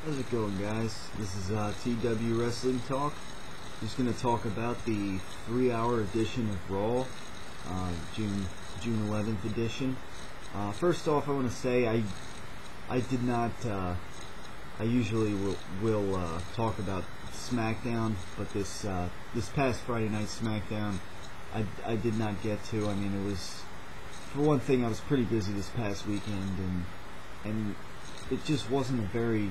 How's it going, guys? This is TW Wrestling Talk. Just going to talk about the 3-hour edition of Raw, June 11th edition. First off, I want to say I did not. I usually will talk about SmackDown, but this past Friday night SmackDown, I did not get to. I mean, it was, for one thing, I was pretty busy this past weekend, and it just wasn't a very,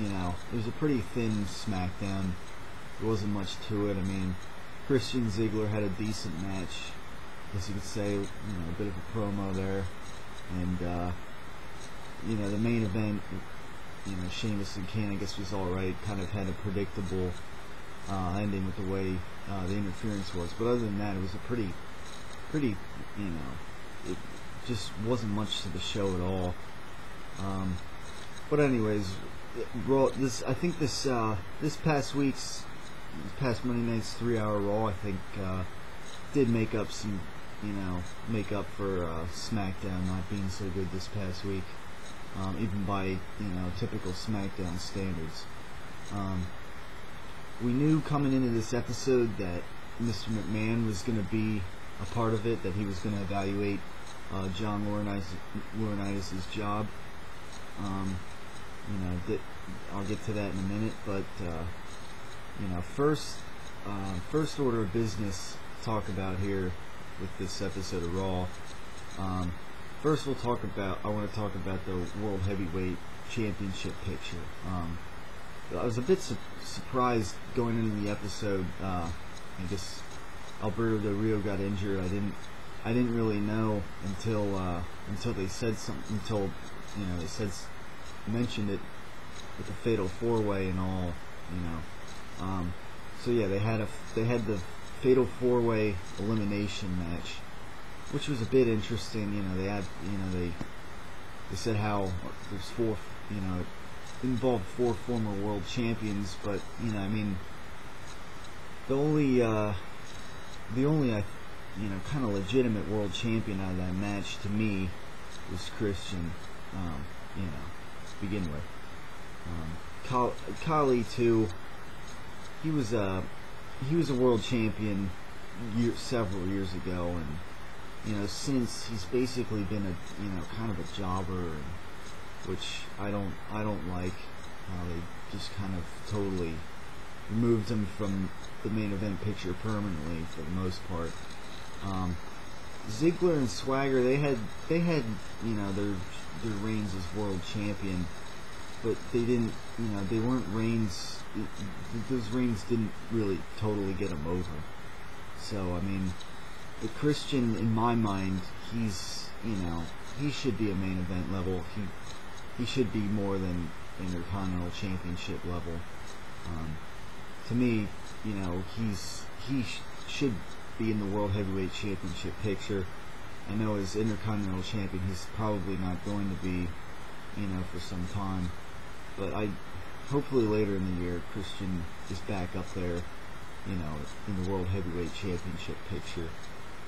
it was a pretty thin SmackDown. There wasn't much to it. I mean, Christian Ziggler had a decent match, I guess you could say, a bit of a promo there, and the main event, Sheamus and Kane, I guess, was alright. Kind of had a predictable ending with the way the interference was, but other than that, it was a pretty, it just wasn't much to the show at all. But anyways, I think this past Monday night's 3-hour Raw, I think, did make up some, for SmackDown not being so good this past week, even by, typical SmackDown standards. We knew coming into this episode that Mr. McMahon was going to be a part of it, that he was going to evaluate John Laurinaitis' job. I'll get to that in a minute, but first order of business to talk about here with this episode of Raw. First, I want to talk about the World Heavyweight Championship picture. I was a bit surprised going into the episode. I guess Alberto Del Rio got injured. I didn't really know until they said something. Mentioned it with the Fatal 4-Way and all. So yeah, they had the Fatal 4-Way elimination match, which was a bit interesting. They said how there's four, it involved 4 former world champions, but the only kind of legitimate world champion out of that match to me was Christian. To begin with, Khali too. He was a world champion several years ago, and since he's basically been a kind of a jobber, which I don't like how they just kind of totally removed him from the main event picture permanently for the most part. Ziggler and Swagger, they had their reigns as world champion, but they didn't, they weren't reigns. Those reigns didn't really totally get them over. So I mean, the Christian, in my mind, he's, he should be a main event level. He should be more than Intercontinental Championship level. To me, he should be in the World Heavyweight Championship picture. I know as Intercontinental Champion, he's probably not going to be, for some time. But hopefully later in the year, Christian is back up there, in the World Heavyweight Championship picture,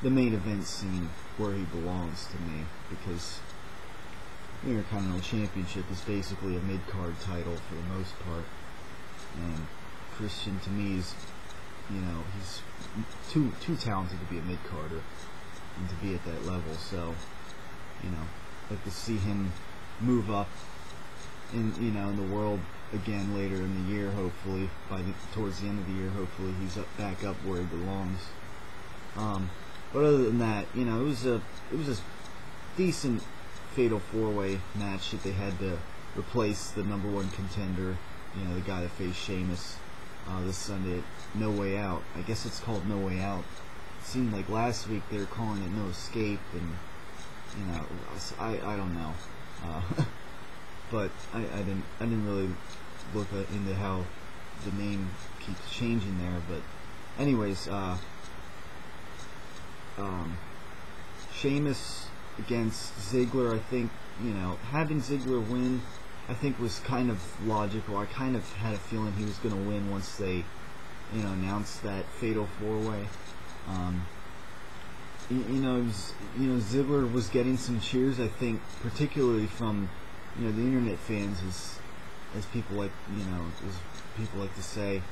the main event scene where he belongs to me, because the Intercontinental Championship is basically a mid-card title for the most part, and Christian to me is, he's too talented to be a mid-carder and to be at that level. So, I'd like to see him move up in the world again later in the year. Hopefully, towards the end of the year, hopefully he's back up where he belongs. But other than that, it was a decent Fatal 4-Way match that they had to replace the #1 contender, the guy that faced Sheamus this Sunday at No Way Out. I guess it's called No Way Out. It seemed like last week they were calling it No Escape, and I don't know. But I didn't really look into how the name keeps changing there. But anyways, Sheamus against Ziggler, I think, having Ziggler win, I think was kind of logical. I kind of had a feeling he was going to win once they, announced that Fatal 4-Way. Ziggler was getting some cheers, I think, particularly from, the internet fans, as as people like to say.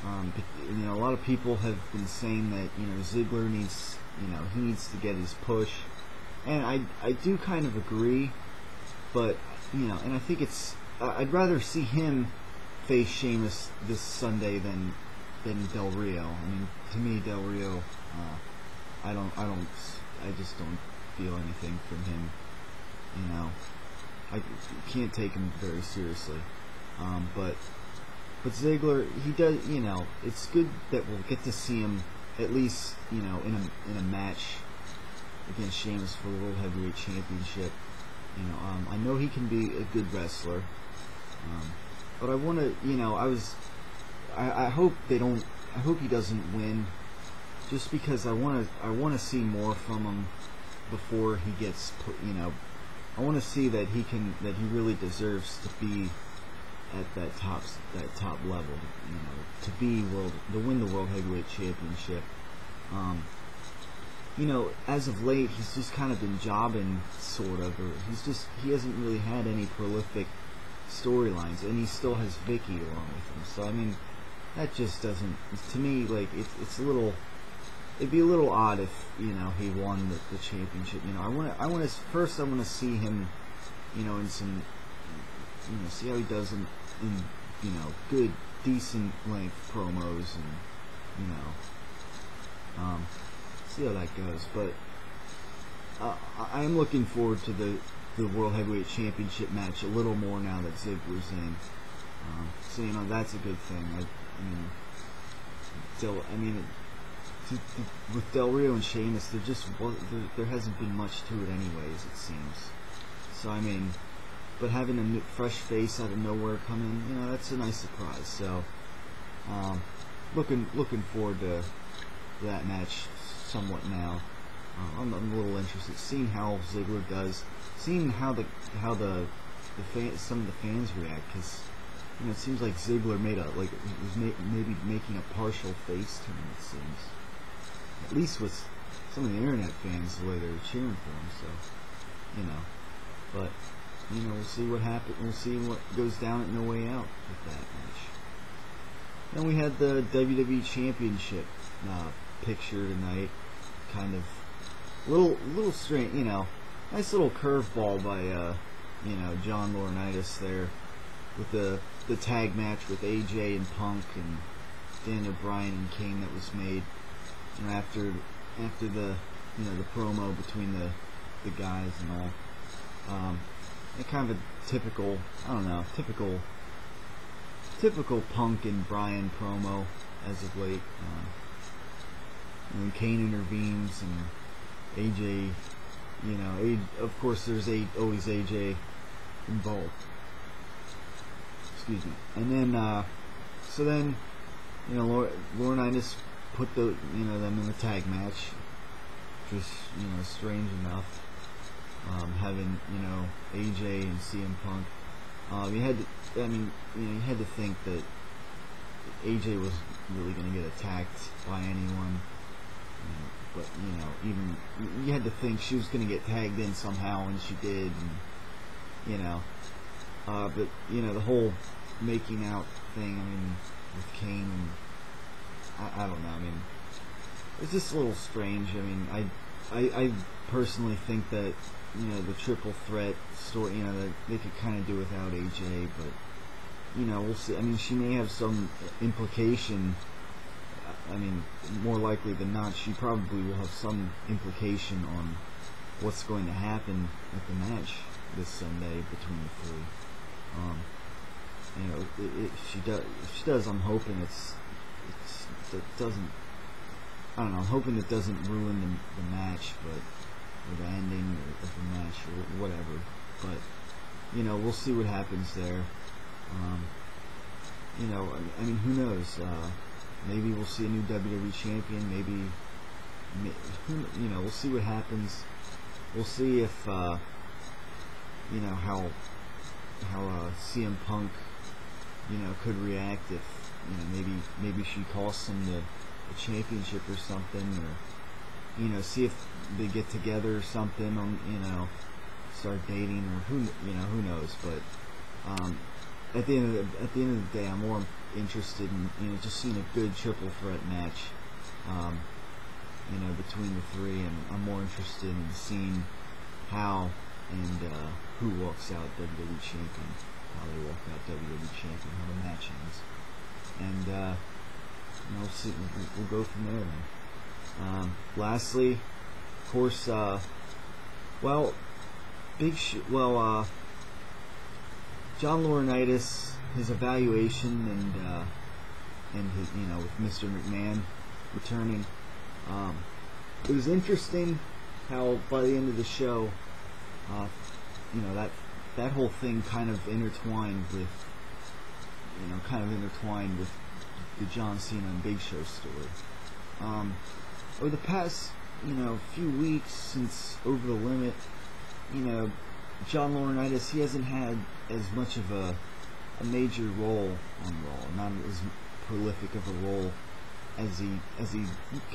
A lot of people have been saying that Ziggler needs he needs to get his push, and I do kind of agree, but and I think I'd rather see him face Sheamus this Sunday than Del Rio. I mean, to me, Del Rio, I just don't feel anything from him. I can't take him very seriously. But Ziggler, he does. It's good that we'll get to see him at least, in a match against Sheamus for the World Heavyweight Championship. I know he can be a good wrestler. But I want to, I hope they don't. I hope he doesn't win, just because I want to see more from him before he gets put. I want to see that he really deserves to be at that top level. To win the World Heavyweight Championship. As of late, he's just kind of been jobbing, sort of, or he hasn't really had any prolific storylines, and he still has Vicky along with him. So I mean, that just doesn't, to me, like it's a little. It'd be a little odd if he won the championship. I want to see him, in some, see how he does in good, decent length promos, and see how that goes. But I am looking forward to the World Heavyweight Championship match a little more now that Ziggler's in. So that's a good thing. With Del Rio and Sheamus, there hasn't been much to it anyways, it seems. So I mean, but having a fresh face out of nowhere come in, that's a nice surprise. So looking forward to that match somewhat now. I'm a little interested, seeing how Ziggler does, seeing how some of the fans react, because it seems like Ziggler was maybe making a partial face turn, it seems. At least with some of the internet fans, the way they were cheering for him. So, but we'll see what happens. We'll see what goes down at No Way Out with that match. Then we had the WWE Championship picture tonight. Kind of little strange, nice little curveball by John Laurinaitis there with the tag match with AJ and Punk and Daniel Bryan and Kane that was made. After the the promo between the guys and all, and kind of a typical Punk and Bryan promo as of late. When Kane intervenes and AJ, of course there's always AJ involved. Excuse me. And then so then Laurinaitis put them in the tag match, which was strange enough. Having AJ and CM Punk, you had to think that AJ was really going to get attacked by anyone, but even you had to think she was going to get tagged in somehow, and she did, and but the whole making out thing, with Kane and I don't know. It's just a little strange. I personally think that the triple threat story, that they could kind of do without AJ, but we'll see. She may have some implication. More likely than not, she probably will have some implication on what's going to happen at the match this Sunday between the three. If she does, I'm hoping I'm hoping it doesn't ruin the match, or the ending of the match, or whatever. But we'll see what happens there. Who knows? Maybe we'll see a new WWE champion. Maybe we'll see what happens. We'll see if how CM Punk could react if maybe she costs him the championship or something, or see if they get together or something, start dating, or who knows. But at the end of the day, I'm more interested in just seeing a good triple threat match, between the three, and I'm more interested in seeing how and who walks out WWE champion, how they walk out WWE champion, how the match ends, and we'll go from there. Then, lastly, of course, John Laurinaitis, his evaluation, and his, with Mr. McMahon returning. It was interesting how by the end of the show, that whole thing kind of intertwined with the John Cena and Big Show story. Over the past, few weeks since Over the Limit, John Laurinaitis, he hasn't had as much of a major role on Raw, not as prolific of a role as he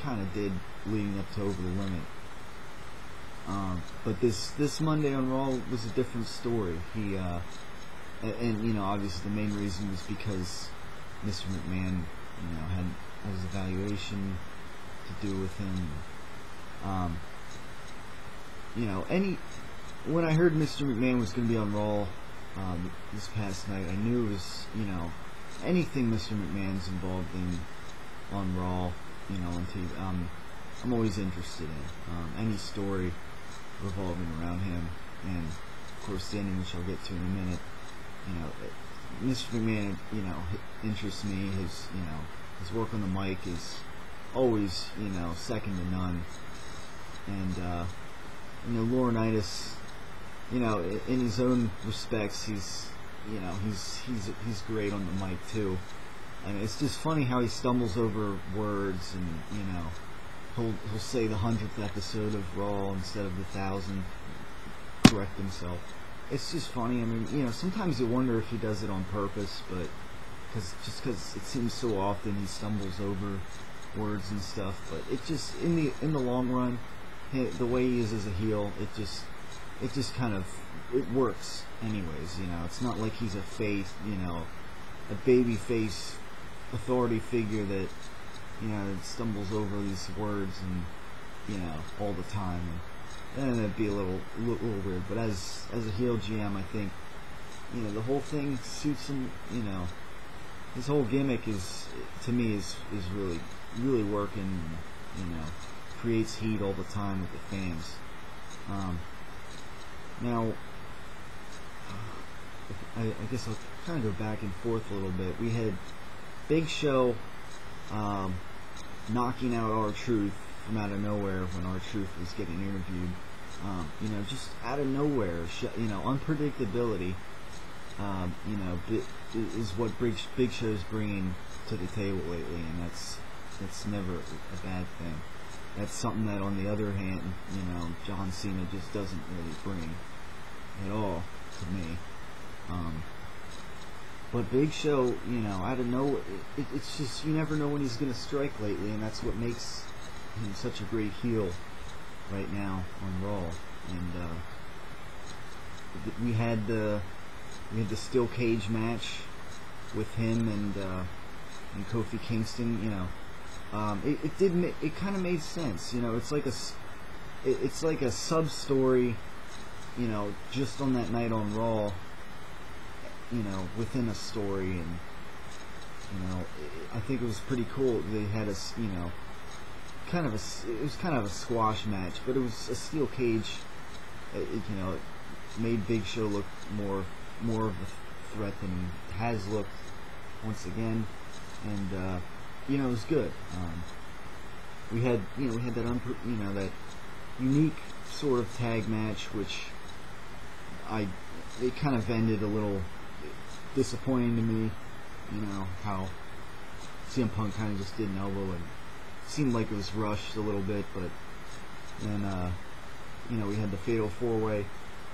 kind of did leading up to Over the Limit. But this Monday on Raw was a different story. He and obviously the main reason was because Mr. McMahon had his evaluation to do with him. When I heard Mr. McMahon was going to be on Raw this past night, I knew it was anything Mr. McMahon's involved in on Raw, on TV. I'm always interested in any story revolving around him, and of course the ending, which I'll get to in a minute. Mr. McMahon, interests me. His work on the mic is always, second to none. And Laurinaitis, in his own respects, he's great on the mic too. And it's just funny how he stumbles over words, and he'll say the 100th episode of Raw instead of the 1000th, correct himself. It's just funny. I mean, sometimes you wonder if he does it on purpose, but because it seems so often he stumbles over words and stuff. But it just in the long run, the way he is as a heel, it just kind of works anyways. It's not like he's a face, a baby face authority figure that that stumbles over these words and all the time, and it'd be a little weird. But as a heel GM, I think the whole thing suits him. His whole gimmick is really working. Creates heat all the time with the fans. Now, I guess I'll kind of go back and forth a little bit. We had Big Show knocking out R-Truth from out of nowhere when R-Truth was getting interviewed. Just out of nowhere, unpredictability, is what Big Show's bringing to the table lately, and that's never a bad thing. That's something that, on the other hand, John Cena just doesn't really bring at all to me. But Big Show, out of nowhere, it's just, you never know when he's going to strike lately, and that's what makes him such a great heel right now on Raw. And we had the steel cage match with him and Kofi Kingston. It kind of made sense. It's like a sub story, just on that night on Raw, within a story. And I think it was pretty cool. They had it was kind of a squash match, but it was a steel cage. It made Big Show look more of a threat than he has looked once again, and it was good. We had that that unique sort of tag match, which it kind of ended a little disappointing to me. How CM Punk kind of just did an elbow, and it seemed like it was rushed a little bit, but then we had the Fatal 4-Way,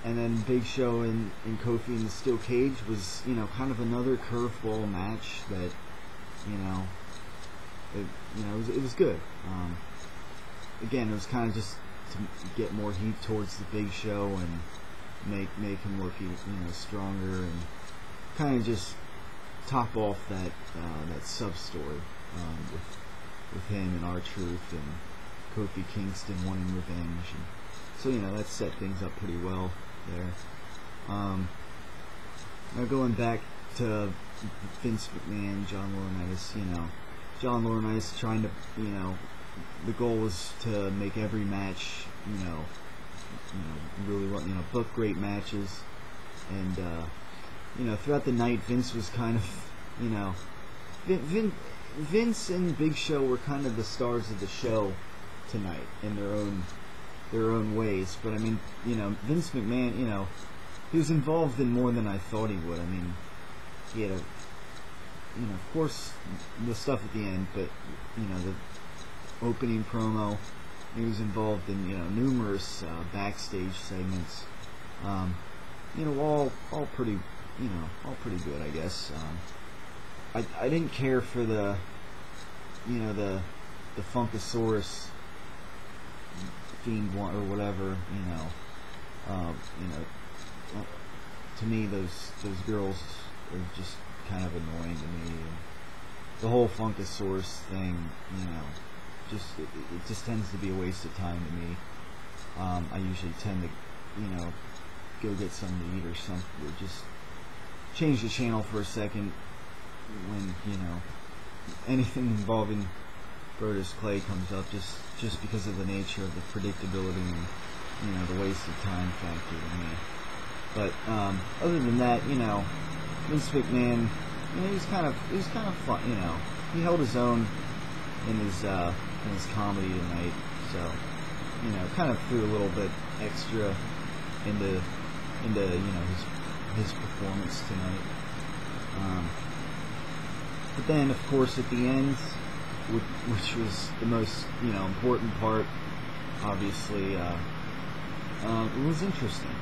and then Big Show and Kofi in the steel cage was kind of another curveball match that it was good. Again, it was kind of just to get more heat towards the Big Show and make him look stronger, kind of just top off that that sub story with him and R-Truth and Kofi Kingston wanting revenge, and so that set things up pretty well there. Now going back to Vince McMahon, John Laurinaitis, John Laurinaitis trying to, the goal was to make every match, really well, book great matches, and throughout the night, Vince was kind of, Vince and Big Show were kind of the stars of the show tonight in their own ways. But I mean, Vince McMahon, he was involved in more than I thought he would. I mean, he had of course, the stuff at the end, but the opening promo. He was involved in numerous backstage segments. All pretty good, I guess. I didn't care for the Funkasaurus Fiend one or whatever. To me, those girls are just kind of annoying to me. And the whole Funkasaurus thing, it just tends to be a waste of time to me. I usually tend to, go get something to eat or something, or just change the channel for a second when, anything involving Brodus Clay comes up, just because of the nature of the predictability and, the waste of time factor to me. But, other than that, Vince McMahon, he was kind of fun, he held his own in his comedy tonight, so kind of threw a little bit extra into his performance tonight. But then, of course, at the end, which was the most important part, obviously, it was interesting.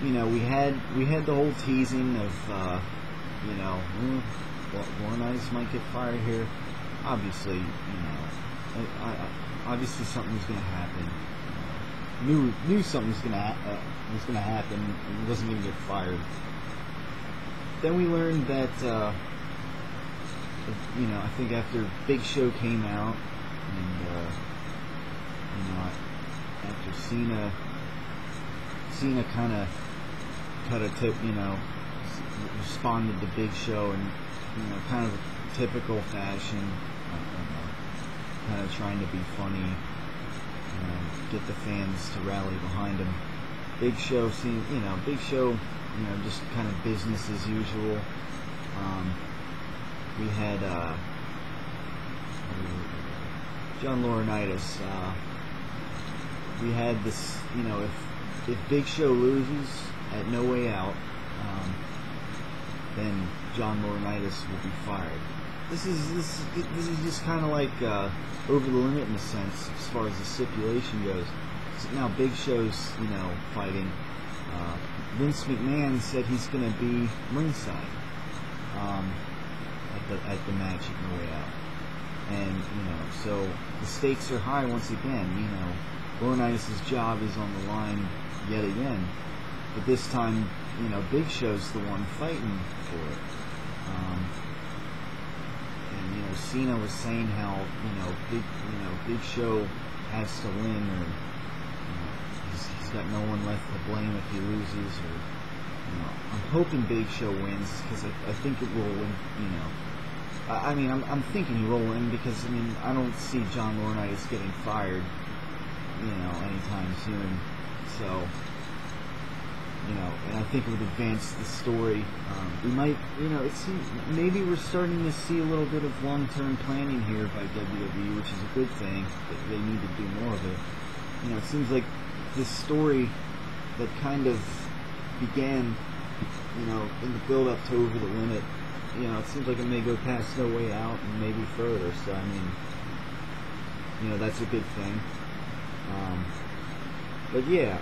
We had the whole teasing of Laurinaitis might get fired here. Obviously, obviously something was going to happen. Knew something was going to happen. He wasn't going to get fired. Then we learned that I think after Big Show came out, and after Cena kind of cut a tip, responded to Big Show in kind of a typical fashion, kind of trying to be funny, get the fans to rally behind him. Big Show seemed, just kind of business as usual. We had John Laurinaitis. We had this, if Big Show loses at No Way Out, then John Laurinaitis will be fired. This is just kind of like over the limit in a sense as far as the stipulation goes. So now Big Show's fighting. Vince McMahon said he's going to be ringside at the match at No Way Out, and so the stakes are high once again. Laurinaitis' job is on the line yet again, but this time Big Show's the one fighting for it. And Cena was saying how Big Show has to win, or he's got no one left to blame if he loses, or I'm hoping Big Show wins because I think it will win. I'm thinking he will win because I don't see John Laurinaitis getting fired anytime soon. So and I think it would advance the story. We might, maybe we're starting to see a little bit of long-term planning here by WWE, which is a good thing. They need to do more of it. It seems like this story that kind of began, in the build-up to Over the Limit, it seems like it may go past No Way Out and maybe further. So that's a good thing. But yeah,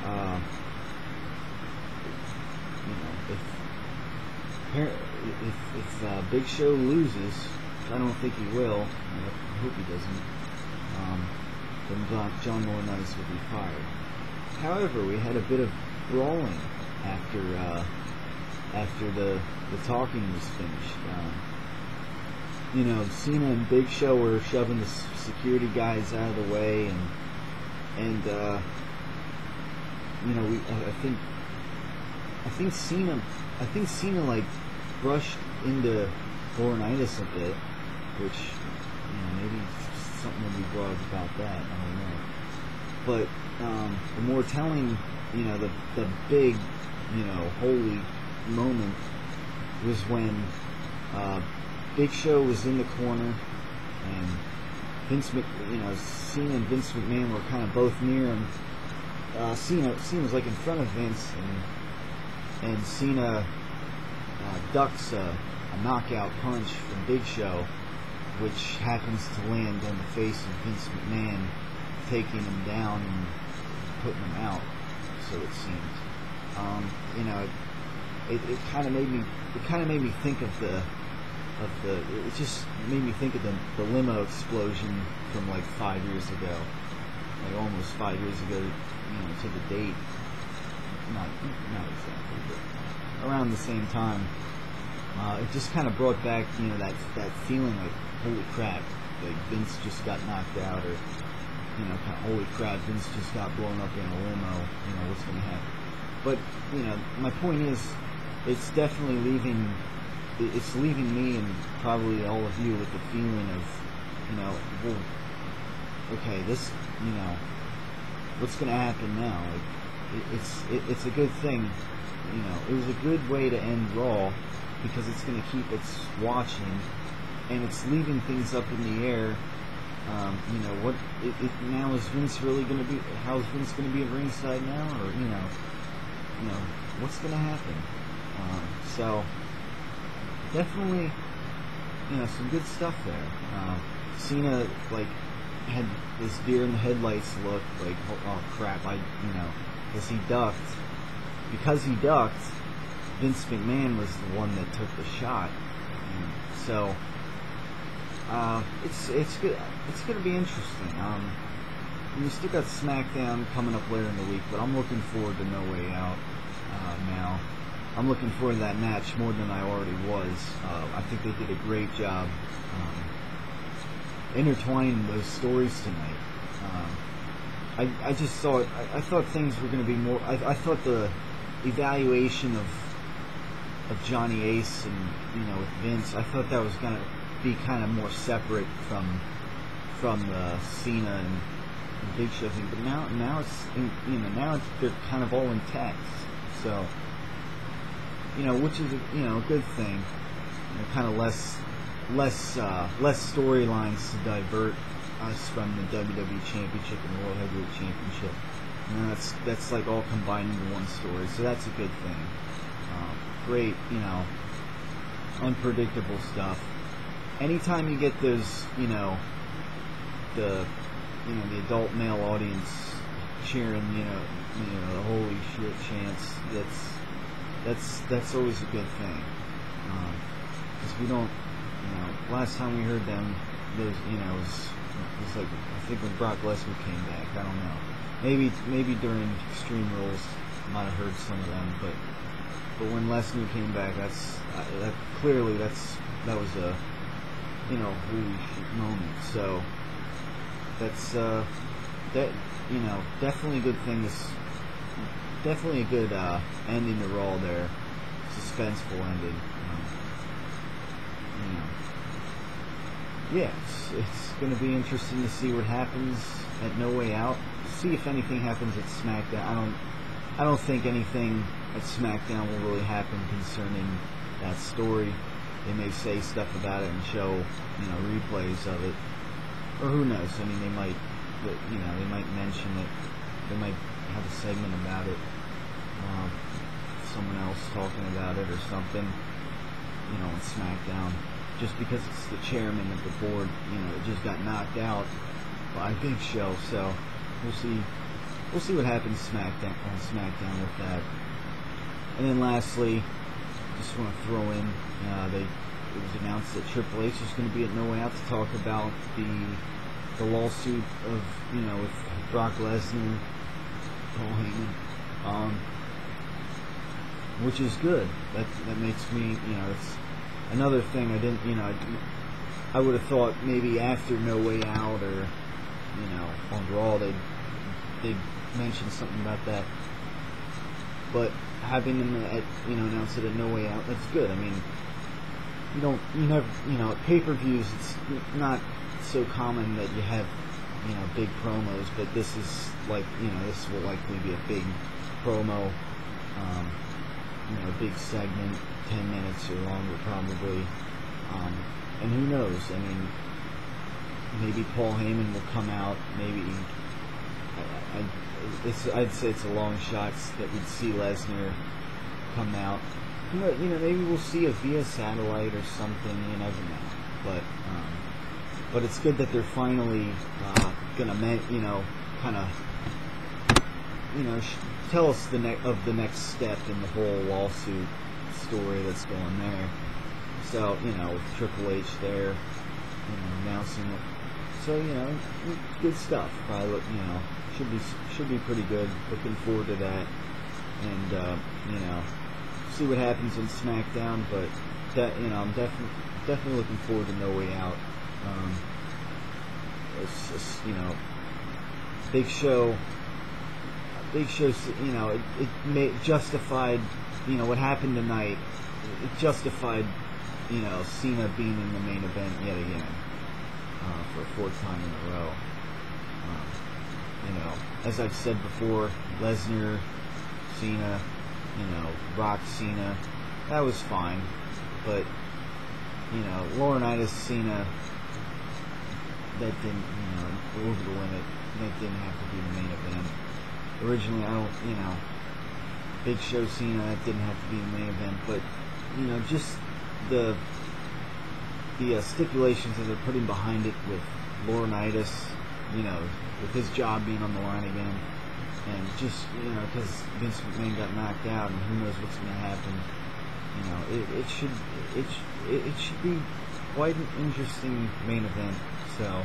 if Big Show loses, I don't think he will. I hope he doesn't. Then John Laurinaitis will be fired. However, we had a bit of brawling after after the talking was finished. You know, Cena and Big Show were shoving the security guys out of the way, and you know, I think Cena like brushed into Laurinaitis a bit, which, you know, maybe something will be brought up about that. I don't know. But the more telling, you know, the big, you know, holy moment was when Big Show was in the corner, and Cena and Vince McMahon were kind of both near him. Cena was like in front of Vince, and Cena ducks a knockout punch from Big Show, which happens to land on the face of Vince McMahon, taking him down and putting him out. So it seems. You know, it kind of made me think of the. It just made me think of the limo explosion from like 5 years ago, like almost 5 years ago. You know, to the date, not exactly, but around the same time. It just kind of brought back, you know, that feeling like, holy crap, like Vince just got knocked out, or, you know, kind of, holy crap, Vince just got blown up in a limo. You know, what's going to happen? But, you know, my point is, it's definitely leaving me and probably all of you with the feeling of, you know, well, okay, this, you know, what's going to happen now? Like, it's a good thing, you know. It was a good way to end Raw, because it's going to keep us watching, and it's leaving things up in the air. You know, what now is Vince really going to be? How is Vince going to be at ringside now, or you know, what's going to happen? So definitely, you know, some good stuff there. Cena like had this deer in the headlights look, like, oh crap, you know, because he ducked, Vince McMahon was the one that took the shot. And so it's good. It's going to be interesting. We still got SmackDown coming up later in the week, but I'm looking forward to No Way Out now. I'm looking forward to that match more than I already was. I think they did a great job intertwining those stories tonight. I just thought I thought things were going to be more. I thought the evaluation of Johnny Ace and, you know, with Vince, I thought that was going to be kind of more separate from the Cena and Big Show thing. But now it's, you know, now they're kind of all intact. So, you know, which is a good thing. You know, kind of less storylines to divert us from the WWE Championship and the World Heavyweight Championship. You know, that's like all combined into one story. So that's a good thing. Great, you know, unpredictable stuff. Anytime you get those, you know, the adult male audience cheering, you know, the holy shit chants, that's always a good thing. Because we don't, you know, last time we heard them, those, you know, it was like, I think when Brock Lesnar came back, I don't know. Maybe during Extreme Rules, might have heard some of them, but when Lesnar came back, that was a, you know, holy shit moment. So that's that, you know, definitely a good thing. Definitely a good ending to Raw there, suspenseful ending. You know, yeah, it's going to be interesting to see what happens at No Way Out. See if anything happens at SmackDown. I don't think anything at SmackDown will really happen concerning that story. They may say stuff about it and show, you know, replays of it, or who knows? I mean, they might mention it. They might have a segment about it. Someone else talking about it or something. You know, on SmackDown, just because it's the chairman of the board. You know, it just got knocked out by Big Show. So we'll see. We'll see what happens on SmackDown with that. And then lastly, just want to throw in, it was announced that Triple H is going to be at No Way Out to talk about the lawsuit of, you know, with Brock Lesnar, Paul Heyman. which is good. That makes me, it's another thing I didn't, I would have thought maybe after No Way Out or, on Raw they'd mention something about that. But having them announce it at No Way Out, that's good. I mean, you never, at pay-per-views, it's not so common that you have, big promos, but this is like, this will likely be a big promo, a big segment, 10 minutes or longer probably, and who knows, I mean, maybe Paul Heyman will come out, maybe, I'd say it's a long shot that we'd see Lesnar come out. Maybe we'll see it via satellite or something. You never know. But it's good that they're finally gonna, kind of, tell us the next step in the whole lawsuit story that's going there. So with Triple H there, announcing it. So good stuff. Probably should be pretty good. Looking forward to that, and see what happens on SmackDown. But I'm definitely looking forward to No Way Out. It's just big show. It justified what happened tonight. It justified Cena being in the main event yet again for a fourth time in a row. As I've said before, Lesnar, Cena, Rock, Cena, that was fine. But, Laurinaitis, Cena, that didn't, over the limit. That didn't have to be the main event. Originally, Big Show, Cena, that didn't have to be the main event. But, just the stipulations that they're putting behind it with Laurinaitis, with his job being on the line again, and just because Vince McMahon got knocked out, and who knows what's going to happen. It should be quite an interesting main event. So,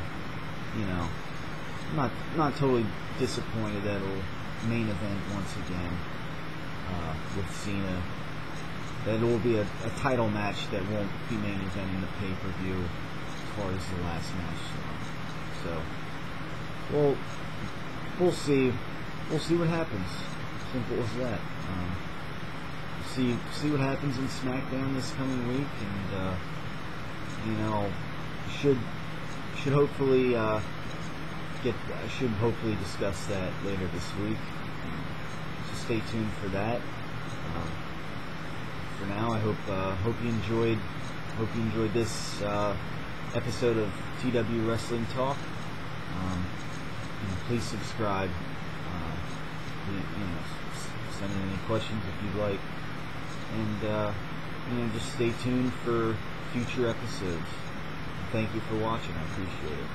not totally disappointed that it'll main event once again with Cena. That it will be a title match that won't be main event in the pay-per-view as far as the last match. So. Well, we'll see. We'll see what happens. Simple as that. See what happens in SmackDown this coming week, and should hopefully discuss that later this week. So stay tuned for that. For now, I hope you enjoyed this episode of TW Wrestling Talk. Please subscribe. Send in any questions if you'd like, and just stay tuned for future episodes. Thank you for watching. I appreciate it.